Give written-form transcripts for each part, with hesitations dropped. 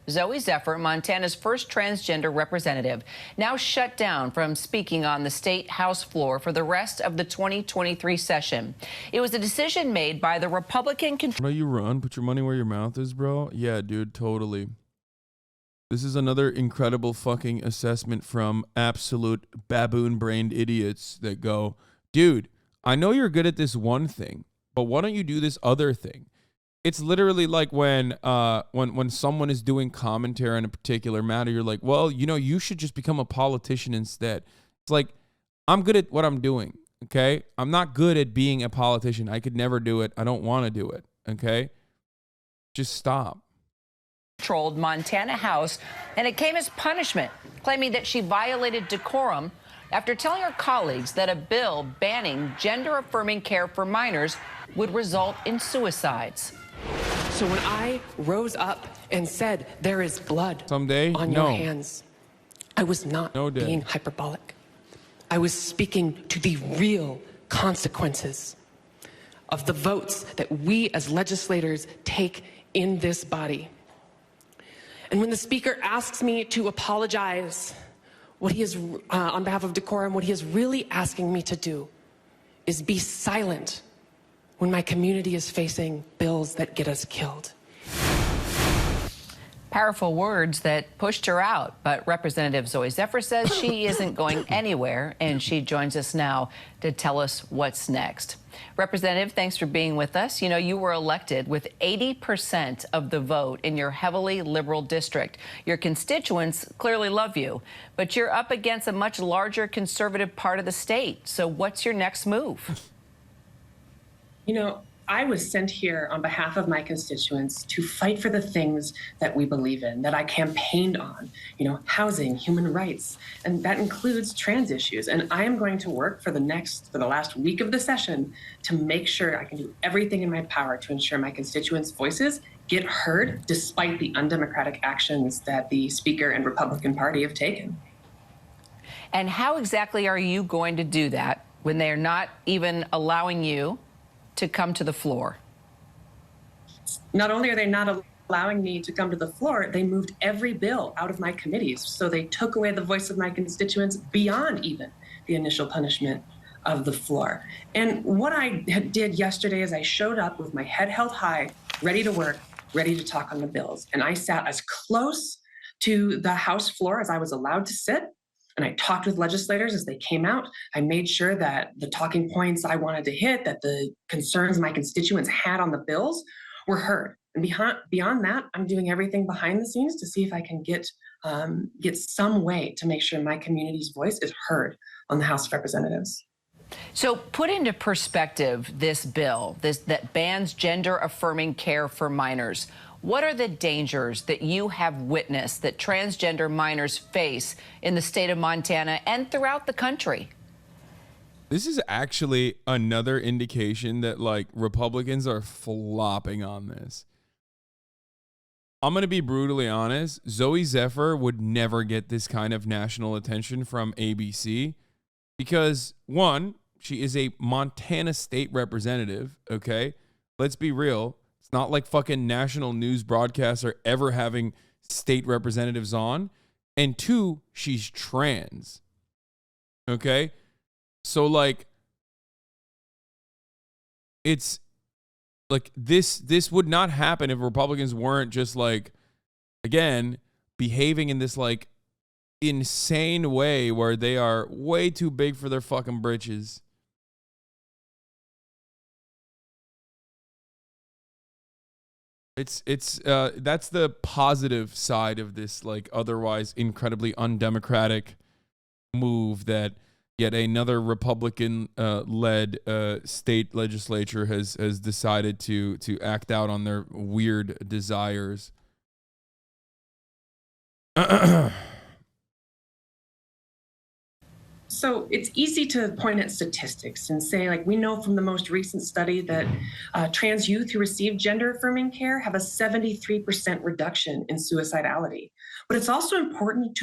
Zooey Zephyr, Montana's first transgender representative, now shut down from speaking on the state House floor for the rest of the 2023 session. It was a decision made by the Republican. How you run? Put your money where your mouth is, bro. Yeah, dude, totally. This is another incredible fucking assessment from absolute baboon-brained idiots that go, dude, I know you're good at this one thing, but why don't you do this other thing? It's literally like when someone is doing commentary on a particular matter, you're like, well, you know, you should just become a politician instead. It's like, I'm good at what I'm doing, okay? I'm not good at being a politician. I could never do it. I don't want to do it, okay? Just stop. Controlled Montana House, and it came as punishment, claiming that she violated decorum after telling her colleagues that a bill banning gender-affirming care for minors would result in suicides. So when I rose up and said, there is blood someday on your hands, I was not being hyperbolic. I was speaking to the real consequences of the votes that we as legislators take in this body. And when the speaker asks me to apologize, what he is, on behalf of decorum, what he is really asking me to do is be silent when my community is facing bills that get us killed. Powerful words that pushed her out, but Representative Zooey Zephyr says she isn't going anywhere, and she joins us now to tell us what's next. Representative, thanks for being with us. You know, you were elected with 80% of the vote in your heavily liberal district. Your constituents clearly love you, but you're up against a much larger conservative part of the state. So what's your next move? You know, I was sent here on behalf of my constituents to fight for the things that we believe in, that I campaigned on, you know, housing, human rights, and that includes trans issues. And I am going to work for the last week of the session to make sure I can do everything in my power to ensure my constituents' voices get heard despite the undemocratic actions that the Speaker and Republican Party have taken. And how exactly are you going to do that when they're not even allowing you to come to the floor? Not only are they not allowing me to come to the floor, they moved every bill out of my committees. So they took away the voice of my constituents beyond even the initial punishment of the floor. And what I did yesterday is I showed up with my head held high, ready to work, ready to talk on the bills. And I sat as close to the House floor as I was allowed to sit. And I talked with legislators as they came out. I made sure that the talking points I wanted to hit, that the concerns my constituents had on the bills were heard. And beyond that, I'm doing everything behind the scenes to see if I can get some way to make sure my community's voice is heard on the House of Representatives. So put into perspective this bill, that bans gender-affirming care for minors. What are the dangers that you have witnessed that transgender minors face in the state of Montana and throughout the country? This is actually another indication that, like, Republicans are flopping on this. I'm going to be brutally honest. Zooey Zephyr would never get this kind of national attention from ABC because, one, she is a Montana state representative, okay? Let's be real. It's not like fucking national news broadcasts are ever having state representatives on. And two, she's trans. Okay? So, like, it's like this would not happen if Republicans weren't just, like, again, behaving in this, like, insane way where they are way too big for their fucking britches. It's that's the positive side of this, like, otherwise incredibly undemocratic move that yet another Republican led state legislature has decided to act out on their weird desires. So it's easy to point at statistics and say, like, we know from the most recent study that trans youth who receive gender-affirming care have a 73% reduction in suicidality. But it's also important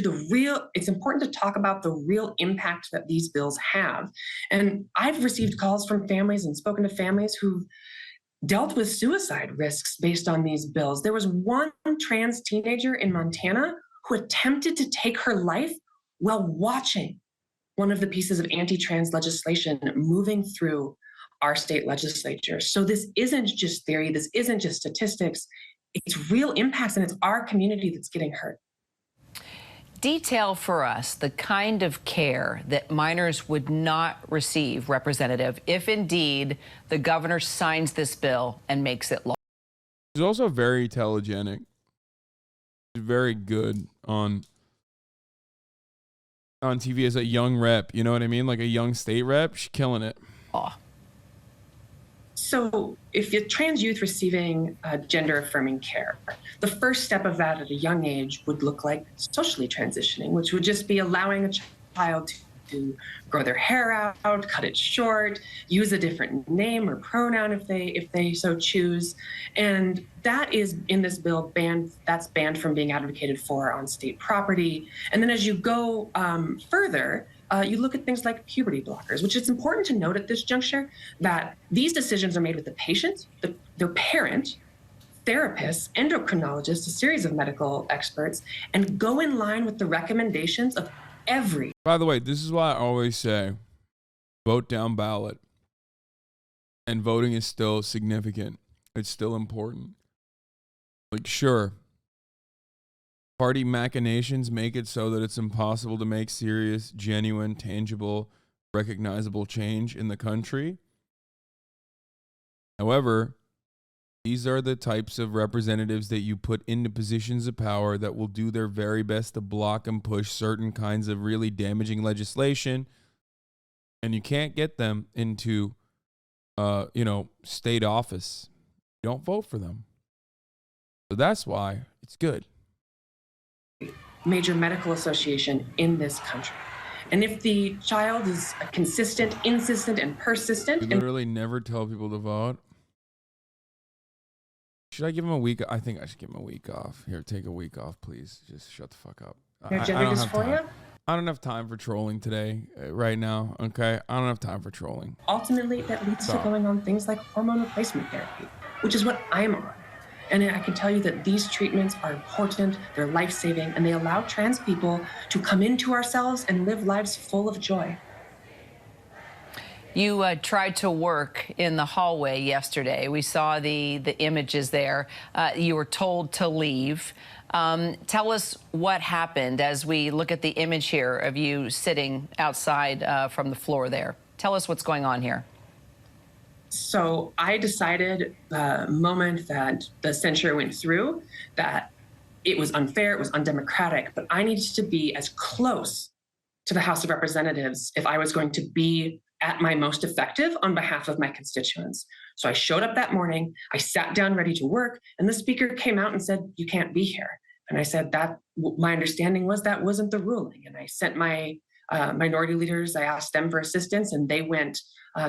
it's important to talk about the real impact that these bills have. And I've received calls from families and spoken to families who dealt with suicide risks based on these bills. There was one trans teenager in Montana who attempted to take her life while watching one of the pieces of anti-trans legislation moving through our state legislature. So this isn't just theory, this isn't just statistics, it's real impacts, and it's our community that's getting hurt. Detail for us the kind of care that minors would not receive, Representative, if indeed the governor signs this bill and makes it law. He's also very telegenic. He's very good on TV as a young rep. You know what I mean? Like a young state rep. She's killing it. Oh. So if you're trans youth receiving gender affirming care, the first step of that at a young age would look like socially transitioning, which would just be allowing a child to grow their hair out, cut it short, use a different name or pronoun if they so choose. And that is in this bill banned from being advocated for on state property. And then as you go further, you look at things like puberty blockers, which it's important to note at this juncture that these decisions are made with the patient, their parent, therapists, endocrinologists, a series of medical experts, and go in line with the recommendations of every. By the way, this is why I always say vote down ballot. And voting is still significant. It's still important. Like, sure, party machinations make it so that it's impossible to make serious, genuine, tangible, recognizable change in the country. However, these are the types of representatives that you put into positions of power that will do their very best to block and push certain kinds of really damaging legislation. And you can't get them into, state office. You don't vote for them. So that's why it's good. Major medical association in this country. And if the child is consistent, insistent, and persistent. You literally never tell people to vote. Should I give him a week? I think I should give him a week off. Here, take a week off, please. Just shut the fuck up. Gender dysphoria? I don't have time for trolling today, right now, okay? I don't have time for trolling. Ultimately, that leads to going on things like hormone replacement therapy, which is what I'm on. And I can tell you that these treatments are important, they're life-saving, and they allow trans people to come into ourselves and live lives full of joy. You tried to work in the hallway yesterday. We saw the images there. You were told to leave. Tell us what happened as we look at the image here of you sitting outside from the floor there. Tell us what's going on here. So I decided the moment that the censure went through that it was unfair, it was undemocratic, but I needed to be as close to the House of Representatives if I was going to be at my most effective on behalf of my constituents. So I showed up that morning, I sat down ready to work, and the speaker came out and said, "You can't be here." And I said that my understanding was that wasn't the ruling. And I sent my minority leaders, I asked them for assistance, and they went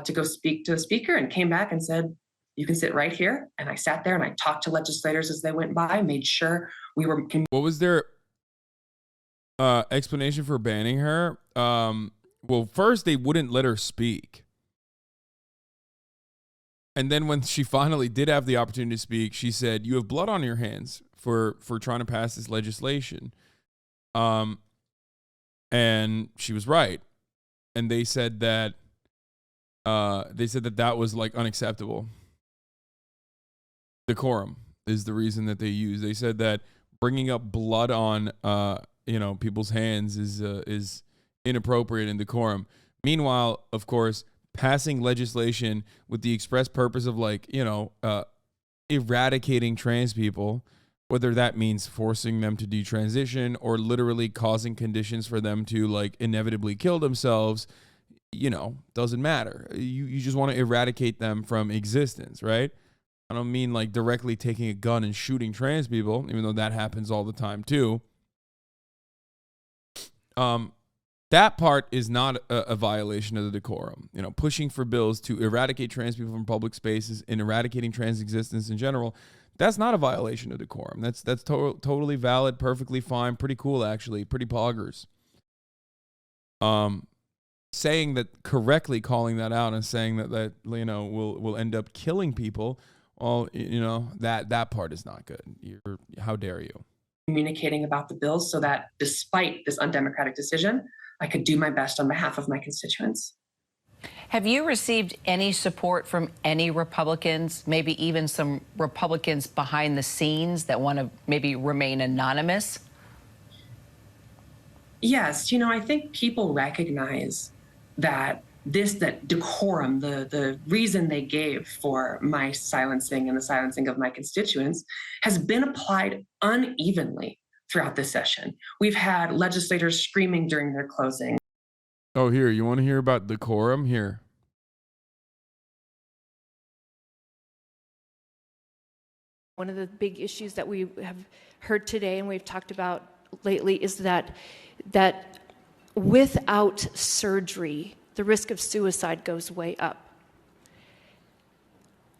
to go speak to the speaker and came back and said, "You can sit right here." And I sat there and I talked to legislators as they went by, made sure we were. What was their explanation for banning her? Well, first they wouldn't let her speak. And then when she finally did have the opportunity to speak, she said, "You have blood on your hands for trying to pass this legislation." And she was right. And they said that that was like unacceptable. Decorum is the reason that they use. They said that bringing up blood on people's hands is inappropriate in decorum. Meanwhile, of course, passing legislation with the express purpose of eradicating trans people, whether that means forcing them to detransition or literally causing conditions for them to inevitably kill themselves, doesn't matter. You just want to eradicate them from existence, right? I don't mean directly taking a gun and shooting trans people, even though that happens all the time too. That part is not a violation of the decorum. Pushing for bills to eradicate trans people from public spaces and eradicating trans existence in general, that's not a violation of decorum. That's totally valid, perfectly fine, pretty cool actually, pretty poggers. Saying that, correctly calling that out and saying that will end up killing people, all, you know, that part is not good. How dare you? Communicating about the bills so that despite this undemocratic decision, I could do my best on behalf of my constituents. Have you received any support from any Republicans, maybe even some Republicans behind the scenes that want to maybe remain anonymous? Yes, you know, I think people recognize that that decorum, the reason they gave for my silencing and the silencing of my constituents, has been applied unevenly throughout this session. We've had legislators screaming during their closing. Oh, here, you want to hear about decorum? Here. One of the big issues that we have heard today and we've talked about lately is that without surgery, the risk of suicide goes way up.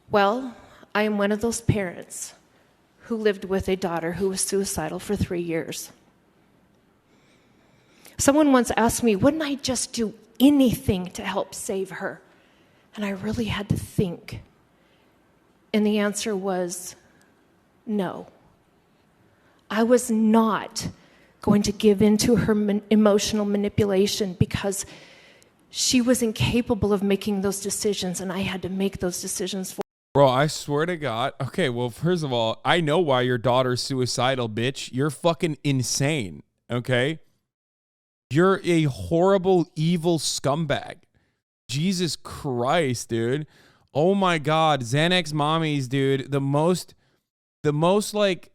Well, I am one of those parents who lived with a daughter who was suicidal for 3 years. Someone once asked me, wouldn't I just do anything to help save her? And I really had to think. And the answer was no. I was not going to give in to her emotional manipulation because she was incapable of making those decisions, and I had to make those decisions for her. Bro, I swear to God. Okay, well, first of all, I know why your daughter's suicidal, bitch. You're fucking insane, okay? You're a horrible, evil scumbag. Jesus Christ, dude. Oh my God, Xanax mommies, dude. The most like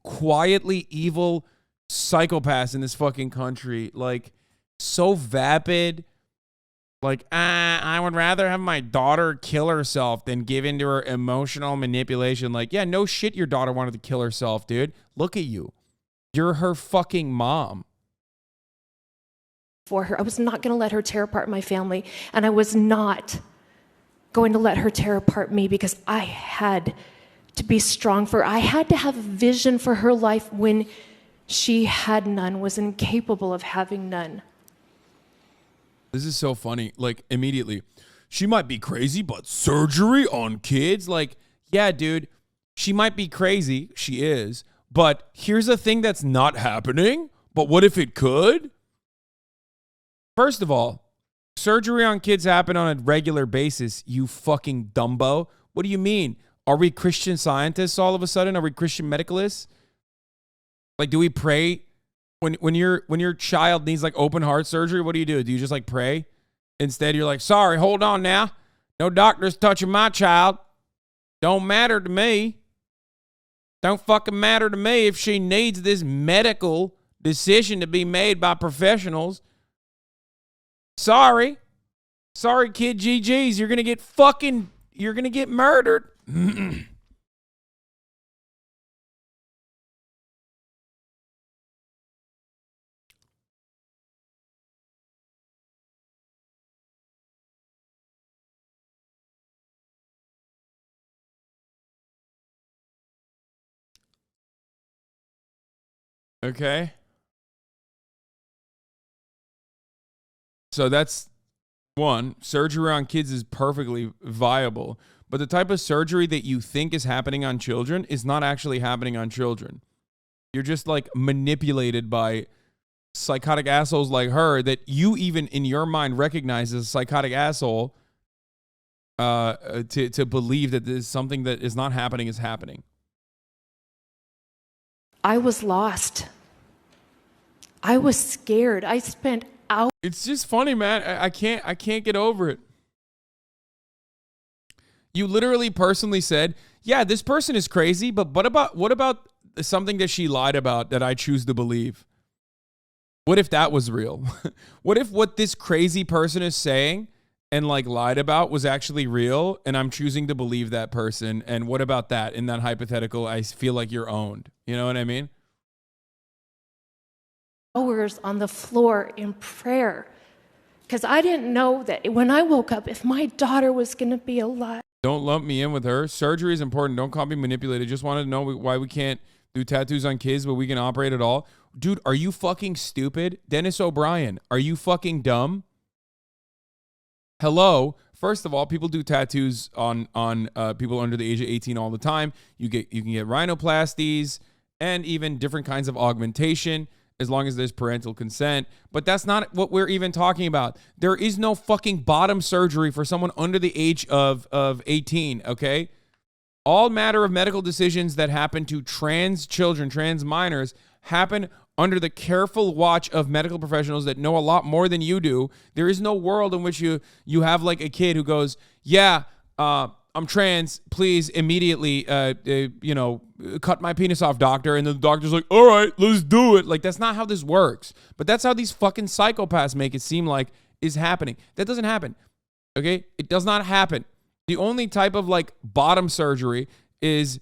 quietly evil psychopaths in this fucking country. Like, so vapid. Like, I would rather have my daughter kill herself than give into her emotional manipulation. Like, yeah, no shit your daughter wanted to kill herself, dude. Look at you. You're her fucking mom. For her. I was not going to let her tear apart my family, and I was not going to let her tear apart me because I had to be strong for her. I had to have a vision for her life when she had none, was incapable of having none. This is so funny. Like, immediately, she might be crazy, but surgery on kids? Like, yeah, dude, she might be crazy. She is. But here's a thing that's not happening. But what if it could? First of all, surgery on kids happen on a regular basis, you fucking Dumbo. What do you mean? Are we Christian scientists all of a sudden? Are we Christian medicalists? Like, do we pray? When your child needs like open heart surgery, what do? Do you just like pray? Instead, you're like, sorry, hold on now. No doctor's touching my child. Don't matter to me. Don't fucking matter to me if she needs this medical decision to be made by professionals. Sorry, kid GGs. You're going to get murdered. Okay. So that's one. Surgery on kids is perfectly viable. But the type of surgery that you think is happening on children is not actually happening on children. You're just like manipulated by psychotic assholes like her that you even in your mind recognize as a psychotic asshole to believe that there's something that is not happening is happening. I was lost. I was scared. I spent hours. It's just funny, man. I can't get over it. You literally personally said, yeah, this person is crazy, but what about something that she lied about that I choose to believe? What if that was real? What if what this crazy person is saying and like lied about was actually real and I'm choosing to believe that person? And what about that? In that hypothetical, I feel like you're owned. You know what I mean? Hours on the floor in prayer because I didn't know that when I woke up, if my daughter was going to be alive. Don't lump me in with her. Surgery is important. Don't call me manipulated. Just wanted to know why we can't do tattoos on kids, but we can operate at all. Dude, are you fucking stupid? Dennis O'Brien, are you fucking dumb? Hello? First of all, people do tattoos on people under the age of 18 all the time. You can get rhinoplasties and even different kinds of augmentation as long as there's parental consent. But that's not what we're even talking about. There is no fucking bottom surgery for someone under the age of 18, okay? All matter of medical decisions that happen to trans children, trans minors, happen under the careful watch of medical professionals that know a lot more than you do. There is no world in which you have like a kid who goes, yeah, I'm trans, please immediately, cut my penis off, doctor. And the doctor's like, all right, let's do it. Like, that's not how this works. But that's how these fucking psychopaths make it seem like is happening. That doesn't happen, okay? It does not happen. The only type of like bottom surgery is,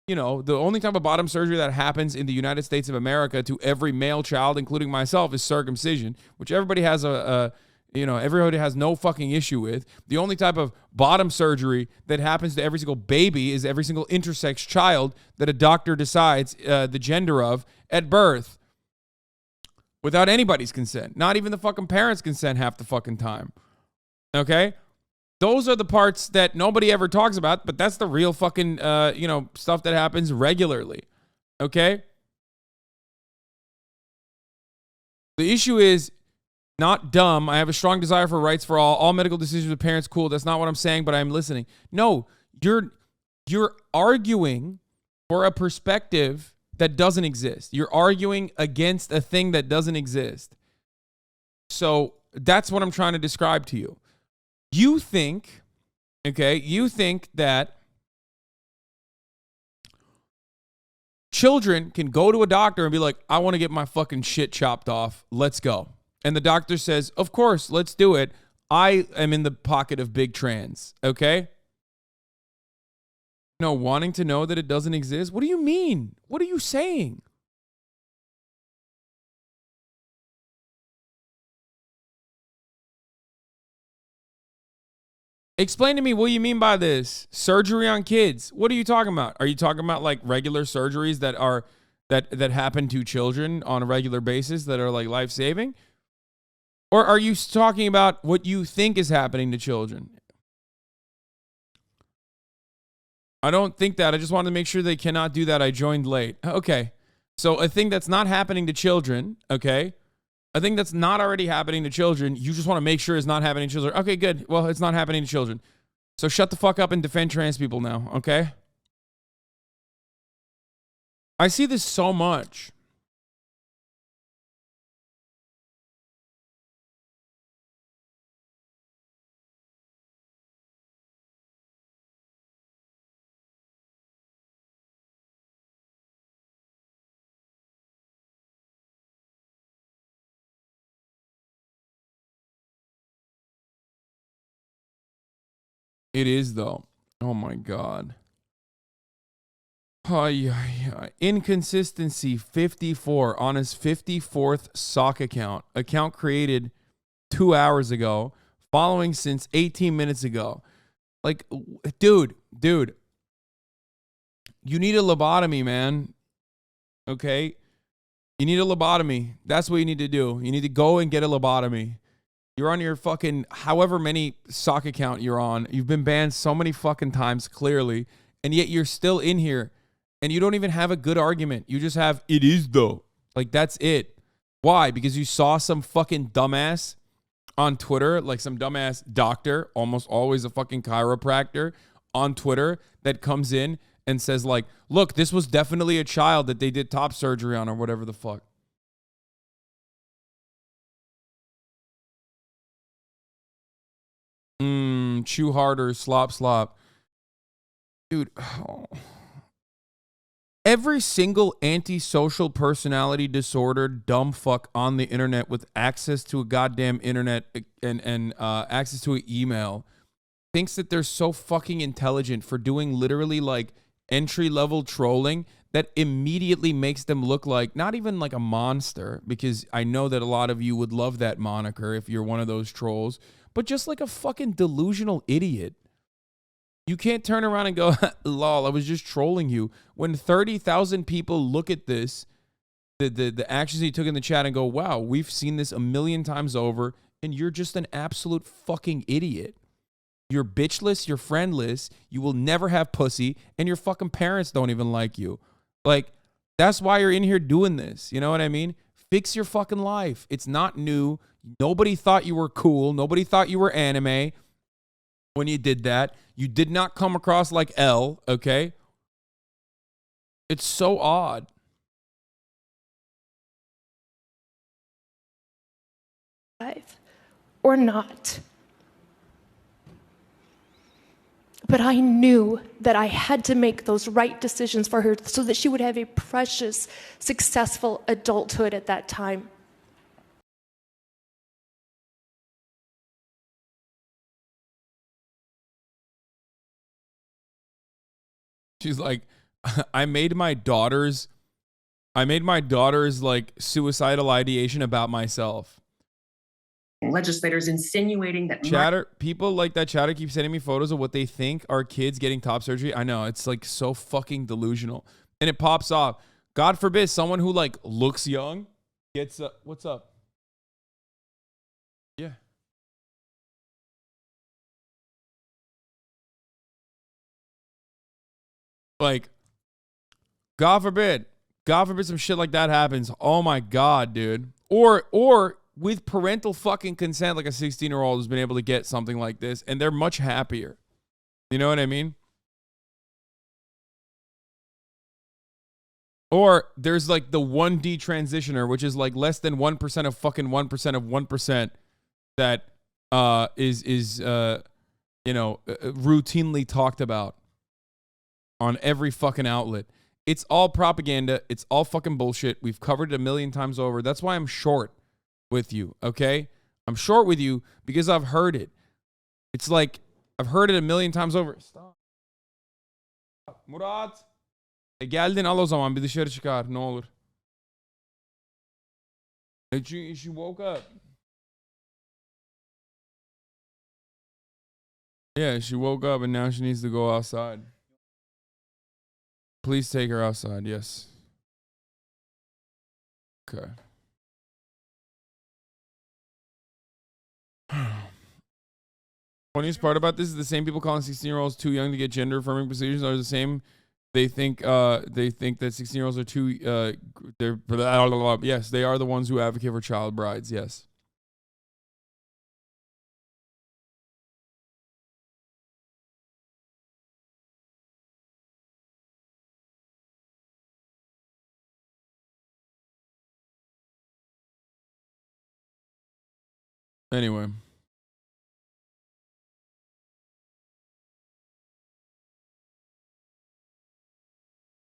the only type of bottom surgery that happens in the United States of America to every male child, including myself, is circumcision, which everybody has everybody has no fucking issue with. The only type of bottom surgery that happens to every single baby is every single intersex child that a doctor decides the gender of at birth without anybody's consent, not even the fucking parents' consent half the fucking time. Okay? Those are the parts that nobody ever talks about, but that's the real fucking, stuff that happens regularly. Okay? The issue is not dumb. I have a strong desire for rights for all. All medical decisions with parents, cool. That's not what I'm saying, but I'm listening. No, you're arguing for a perspective that doesn't exist. You're arguing against a thing that doesn't exist. So that's what I'm trying to describe to you. You think that children can go to a doctor and be like, I want to get my fucking shit chopped off. Let's go. And the doctor says, of course, let's do it. I am in the pocket of big trans. Okay? No, wanting to know that it doesn't exist? What do you mean? What are you saying? Explain to me what you mean by this. Surgery on kids. What are you talking about? Are you talking about like regular surgeries that are that happen to children on a regular basis that are like life-saving? Or are you talking about what you think is happening to children? I don't think that. I just wanted to make sure they cannot do that. I joined late. Okay. So a thing that's not happening to children, okay? A thing that's not already happening to children, you just want to make sure it's not happening to children. Okay, good. Well, it's not happening to children. So shut the fuck up and defend trans people now, okay? I see this so much. It is, though. Oh, my God. Oh, yeah. Inconsistency 54 on his 54th sock account. Account created 2 hours ago, following since 18 minutes ago. Like, dude. You need a lobotomy, man. Okay? You need a lobotomy. That's what you need to do. You need to go and get a lobotomy. You're on your fucking however many sock account you're on. You've been banned so many fucking times, clearly, and yet you're still in here, and you don't even have a good argument. You just have, it is though. Like, that's it. Why? Because you saw some fucking dumbass on Twitter, like some dumbass doctor, almost always a fucking chiropractor on Twitter, that comes in and says like, look, this was definitely a child that they did top surgery on or whatever the fuck. Chew harder, slop. Dude, every single antisocial personality disorder dumb fuck on the internet with access to a goddamn internet and access to an email thinks that they're so fucking intelligent for doing literally like entry-level trolling that immediately makes them look like not even like a monster, because I know that a lot of you would love that moniker if you're one of those trolls, but just like a fucking delusional idiot. You can't turn around and go, lol, I was just trolling you. When 30,000 people look at this, the actions he took in the chat and go, wow, we've seen this a million times over, and you're just an absolute fucking idiot. You're bitchless, you're friendless, you will never have pussy, and your fucking parents don't even like you. Like, that's why you're in here doing this. You know what I mean? Fix your fucking life. It's not new. Nobody thought you were cool. Nobody thought you were anime when you did that. You did not come across like L, okay? It's so odd. Or not. But I knew that I had to make those right decisions for her so that she would have a precious, successful adulthood at that time. She's like, I made my daughter's like suicidal ideation about myself. Legislators insinuating that people like that chatter keep sending me photos of what they think are kids getting top surgery. I know, it's like so fucking delusional, and it pops off. God forbid someone who like looks young gets what's up? Yeah. Like, God forbid some shit like that happens. Oh my God, dude. Or with parental fucking consent, like a 16-year-old has been able to get something like this, and they're much happier. You know what I mean? Or there's like the 1D transitioner, which is like less than 1% of fucking 1% of 1% that is routinely talked about on every fucking outlet. It's all propaganda. It's all fucking bullshit. We've covered it a million times over. That's why I'm short with you, okay? I'm short with you because I've heard it. It's like I've heard it a million times over. Stop. Murat. Geldin al o zaman bir dışarı çıkar ne olur. She woke up. Yeah, she woke up and now she needs to go outside. Please take her outside, yes. Okay. Funniest part about this is the same people calling 16-year-olds too young to get gender affirming procedures are the same. They think that 16-year-olds are too yes, they are the ones who advocate for child brides, yes. Anyway.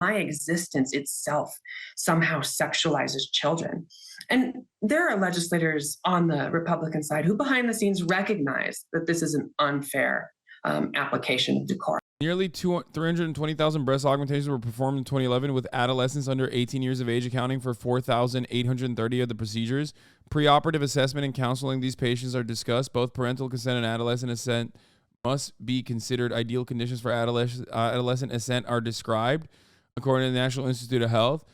My existence itself somehow sexualizes children. And there are legislators on the Republican side who behind the scenes recognize that this is an unfair application of decorum. Nearly 320,000 breast augmentations were performed in 2011 with adolescents under 18 years of age accounting for 4,830 of the procedures. Preoperative assessment and counseling these patients are discussed. Both parental consent and adolescent assent must be considered. Ideal conditions for adolescent assent are described. According to the National Institute of Health,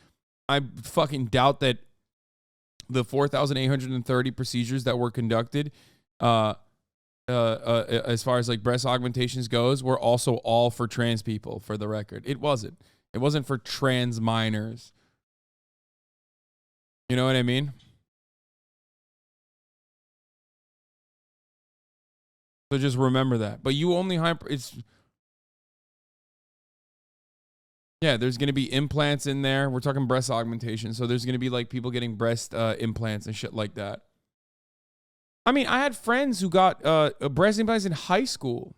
I fucking doubt that the 4,830 procedures that were conducted, as far as like breast augmentations goes, were also all for trans people. For the record, it wasn't. It wasn't for trans minors. You know what I mean? So just remember that. But you only yeah, there's going to be implants in there. We're talking breast augmentation. So there's going to be like people getting breast implants and shit like that. I mean, I had friends who got breast implants in high school.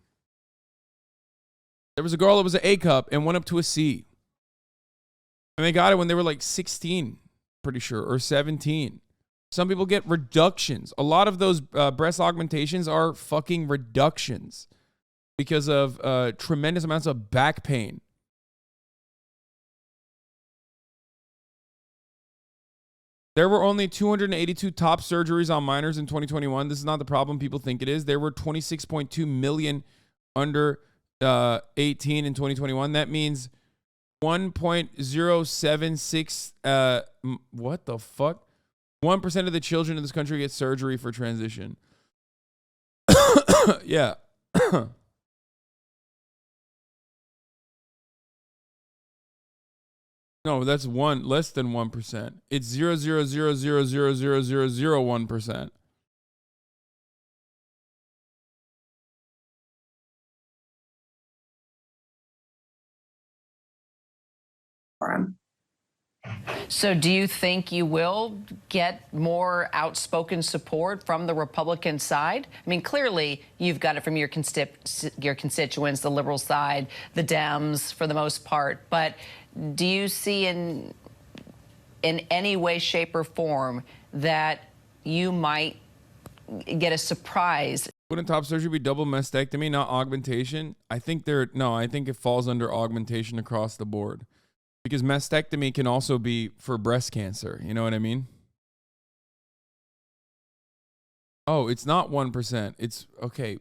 There was a girl that was an A cup and went up to a C. And they got it when they were like 16, pretty sure, or 17. Some people get reductions. A lot of those breast augmentations are fucking reductions because of tremendous amounts of back pain. There were only 282 top surgeries on minors in 2021. This is not the problem people think it is. There were 26.2 million under 18 in 2021. That means 1.076, what the fuck? 1% of the children in this country get surgery for transition. Yeah. No, that's less than 1%. It's 0.000000001%. So do you think you will get more outspoken support from the Republican side? I mean, clearly you've got it from your constituents, the liberal side, the Dems for the most part. But do you see in any way, shape, or form that you might get a surprise? Wouldn't top surgery be double mastectomy, not augmentation? I think it falls under augmentation across the board. Because mastectomy can also be for breast cancer. You know what I mean? Oh, it's not 1%. It's okay.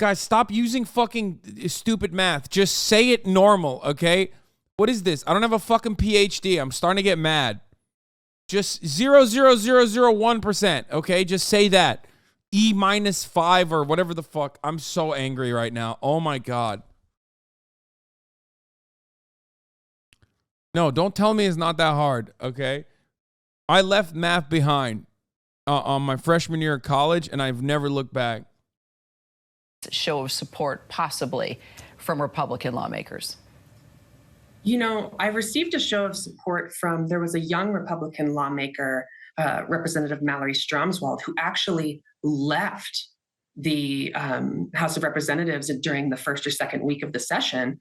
Guys, stop using fucking stupid math. Just say it normal, okay? What is this? I don't have a fucking PhD. I'm starting to get mad. Just 0.00001%, okay? Just say that. E-5 or whatever the fuck. I'm so angry right now. Oh my God. No, don't tell me it's not that hard, okay? I left math behind on my freshman year of college, and I've never looked back. Show of support, possibly, from Republican lawmakers. You know, I received a show of support from, there was a young Republican lawmaker, Representative Mallory Stromswald, who actually left the House of Representatives during the first or second week of the session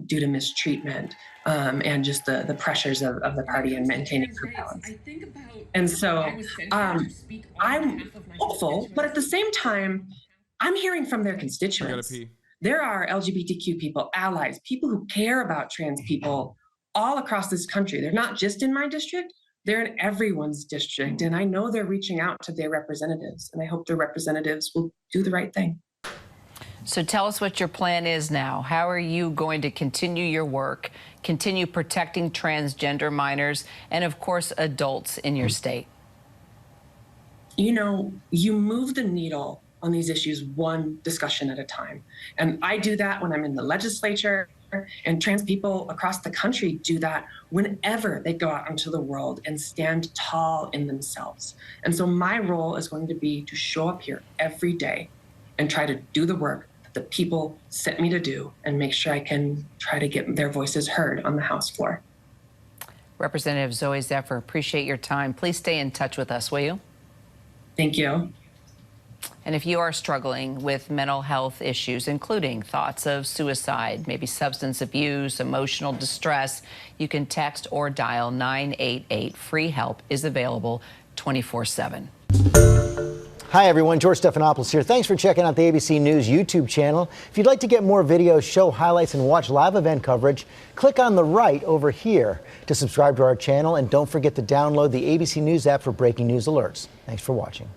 due to mistreatment and just the pressures of the party and maintaining group balance. And so I'm hopeful, but at the same time, I'm hearing from their constituents. There are LGBTQ people, allies, people who care about trans people all across this country. They're not just in my district. They're in everyone's district, and I know they're reaching out to their representatives, and I hope their representatives will do the right thing. So tell us what your plan is now. How are you going to continue your work, continue protecting transgender minors, and of course, adults in your state? You know, you move the needle on these issues one discussion at a time. And I do that when I'm in the legislature, and trans people across the country do that whenever they go out into the world and stand tall in themselves. And so my role is going to be to show up here every day and try to do the work that the people sent me to do and make sure I can try to get their voices heard on the House floor. Representative Zooey Zephyr, appreciate your time. Please stay in touch with us, will you? Thank you. And if you are struggling with mental health issues, including thoughts of suicide, maybe substance abuse, emotional distress, you can text or dial 988. Free help is available 24/7. Hi, everyone. George Stephanopoulos here. Thanks for checking out the ABC News YouTube channel. If you'd like to get more videos, show highlights, and watch live event coverage, click on the right over here to subscribe to our channel. And don't forget to download the ABC News app for breaking news alerts. Thanks for watching.